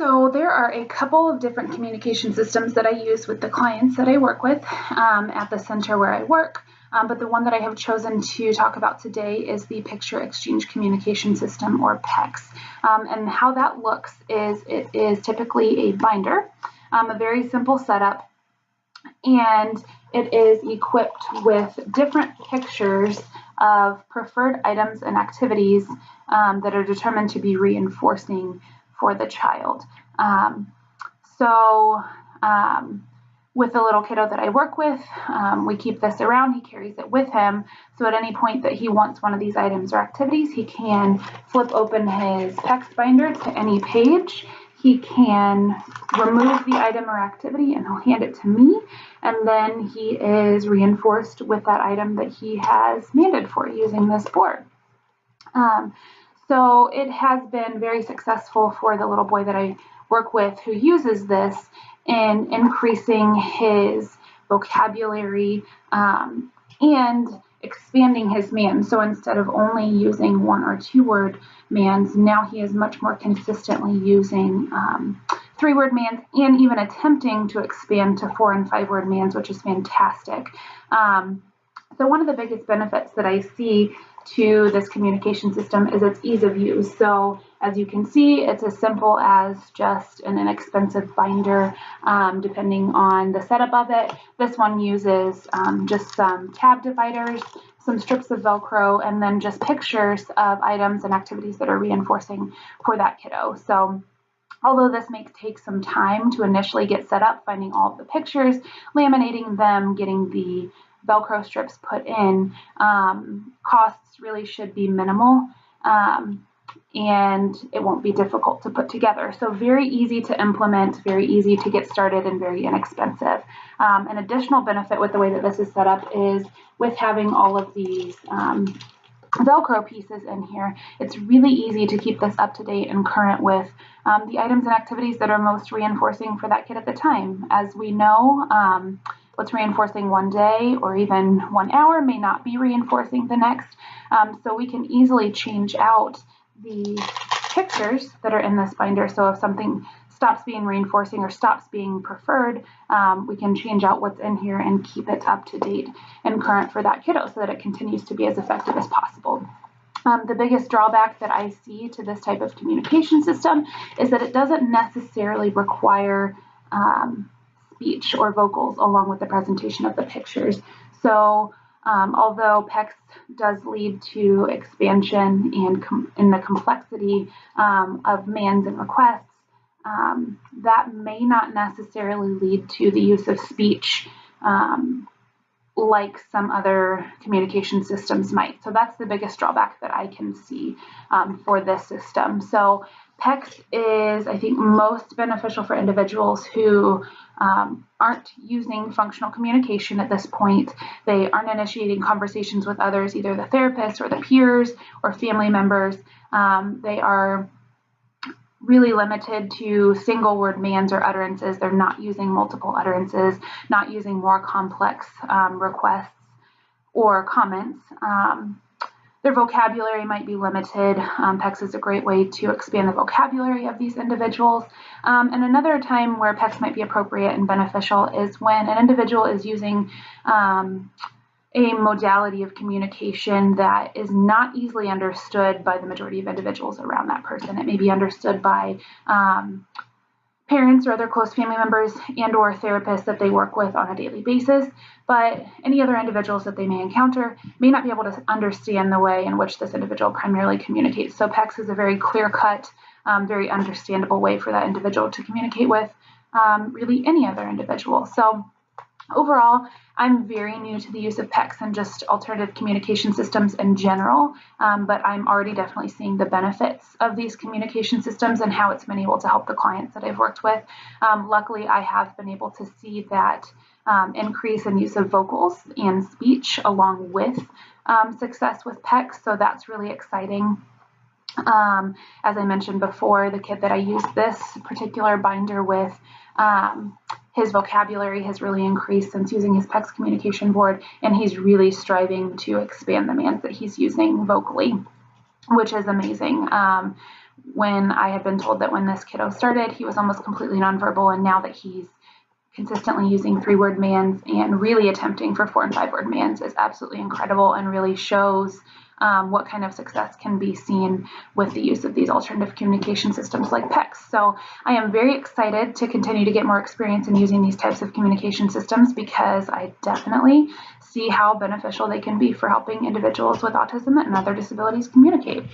So there are a couple of different communication systems that I use with the clients that I work with at the center where I work. But the one that I have chosen to talk about today is the Picture Exchange Communication System, or PECS. And how that looks is it is typically a binder, a very simple setup, and it is equipped with different pictures of preferred items and activities that are determined to be reinforcing for the child. With the little kiddo that I work with, we keep this around. He carries it with him. So at any point that he wants one of these items or activities, he can flip open his PECS binder to any page. He can remove the item or activity and he'll hand it to me. And then he is reinforced with that item that he has manded for using this board. So it has been very successful for the little boy that I work with who uses this in increasing his vocabulary and expanding his mands. So instead of only using 1 or 2 word mands, now he is much more consistently using 3 word mands and even attempting to expand to 4 and 5 word mands, which is fantastic. So one of the biggest benefits that I see to this communication system is its ease of use. So as you can see, it's as simple as just an inexpensive binder, depending on the setup of it. This one uses just some tab dividers, some strips of Velcro, and then just pictures of items and activities that are reinforcing for that kiddo. So although this may take some time to initially get set up, finding all of the pictures, laminating them, getting the Velcro strips put in, costs really should be minimal, and it won't be difficult to put together. So very easy to implement, very easy to get started, and very inexpensive. An additional benefit with the way that this is set up is with having all of these Velcro pieces in here, it's really easy to keep this up to date and current with the items and activities that are most reinforcing for that kid at the time. As we know, what's reinforcing one day or even 1 hour may not be reinforcing the next. So we can easily change out the pictures that are in this binder. So if something stops being reinforcing or stops being preferred, we can change out what's in here and keep it up to date and current for that kiddo so that it continues to be as effective as possible. The biggest drawback that I see to this type of communication system is that it doesn't necessarily require speech or vocals along with the presentation of the pictures. So although PECS does lead to expansion and in the complexity of mands and requests, that may not necessarily lead to the use of speech like some other communication systems might. So that's the biggest drawback that I can see for this system. So PECS is, I think, most beneficial for individuals who aren't using functional communication at this point. They aren't initiating conversations with others, either the therapist or the peers or family members. They are really limited to single word mands or utterances. They're not using multiple utterances, not using more complex requests or comments. Their vocabulary might be limited. PECS is a great way to expand the vocabulary of these individuals. And another time where PECS might be appropriate and beneficial is when an individual is using a modality of communication that is not easily understood by the majority of individuals around that person. It may be understood by parents or other close family members and or therapists that they work with on a daily basis, but any other individuals that they may encounter may not be able to understand the way in which this individual primarily communicates. So PECS is a very clear-cut, very understandable way for that individual to communicate with really any other individual. So overall, I'm very new to the use of PECS and just alternative communication systems in general, but I'm already definitely seeing the benefits of these communication systems and how it's been able to help the clients that I've worked with. Luckily, I have been able to see that increase in use of vocals and speech along with success with PECS, so that's really exciting. As I mentioned before, the kid that I used this particular binder with, his vocabulary has really increased since using his PECS communication board, and he's really striving to expand the mands that he's using vocally, which is amazing. when I had been told that when this kiddo started, he was almost completely nonverbal, and now that he's consistently using 3-word mands and really attempting for 4- and 5-word mands is absolutely incredible, and really shows what kind of success can be seen with the use of these alternative communication systems like PECS. So I am very excited to continue to get more experience in using these types of communication systems, because I definitely see how beneficial they can be for helping individuals with autism and other disabilities communicate.